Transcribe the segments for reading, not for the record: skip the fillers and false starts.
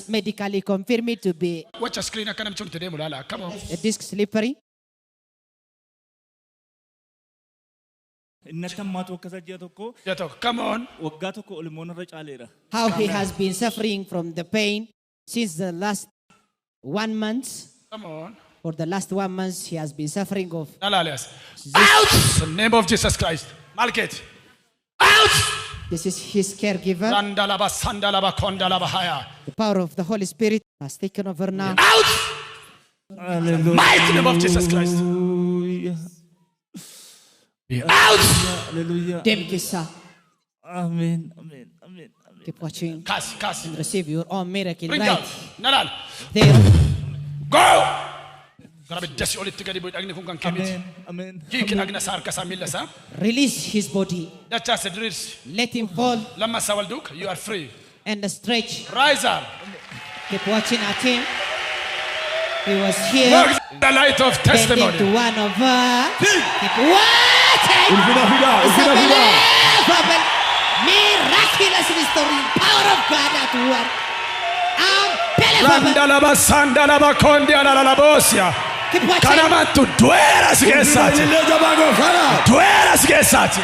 was medically confirmed to be Watch a screen. I can't today, Mulala. Come on. a disc slippery. Come on. How he has been suffering from the pain since the last 1 month. Come on. For the last 1 month, he has been suffering of. Out! In the name of Jesus Christ. Malket. Out! This is his caregiver. Randalaba, Sandalaba, Kondalaba, Haya. The power of the Holy Spirit has taken over now. Out! Hallelujah. Mighty name of Jesus Christ. Be out! Hallelujah. Demkisa. Amen. Amen. Amen. Keep watching Cast. and receive your own miracle Bring right down. Nalal. there. Go! Garabe desi oli tigadi boy agni kungan kemit. Amen. Amen. Kikin agna sar kasamilla sa. Release his body. That's just a drills. Let him fall Lama sawalduk. You are free. and stretch. Rise up. Keep watching at him. He was here. Walk the light of Bending to testimony. one of us. Keep watching. It's Ulfina. unbelievable. Miraculous restoring power of God at work. Unbelievable. Randalaba, Sandalaba, Kondialala, Bosia. Keep watching. Kanamatu, dueras gesati. Dueras gesati.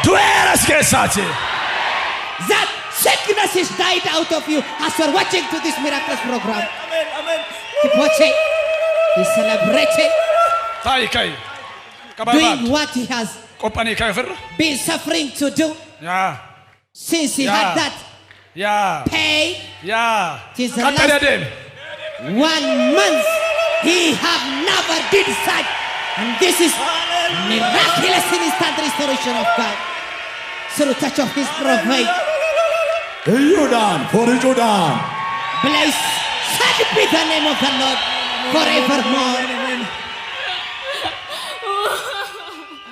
Dueras gesati. That sickness is died out of you as you're watching to this miraculous program. Amen. Amen. Keep watching. He's celebrating. Tai kai. Doing Kababat. what he has Kopani kai fer. been suffering to do Yeah. since he Yeah. had that Yeah. pain. Yeah. Tis the Katana last dem. 1 month he have never did such, and this is miraculous instant restoration of God through the touch of his prophet. Jordan. For Jordan. Blessed be the name of the Lord forevermore.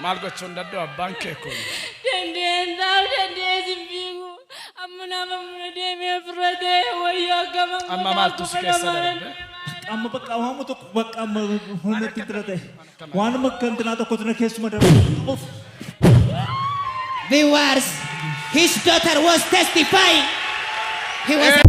Malgo chunda do banke ko. Amma mal tu skesa. Amma bakka wamu to bakka amma hunne titrate. Wan makkantana to kotna kesuma da. Viewers, his daughter was testifying. He was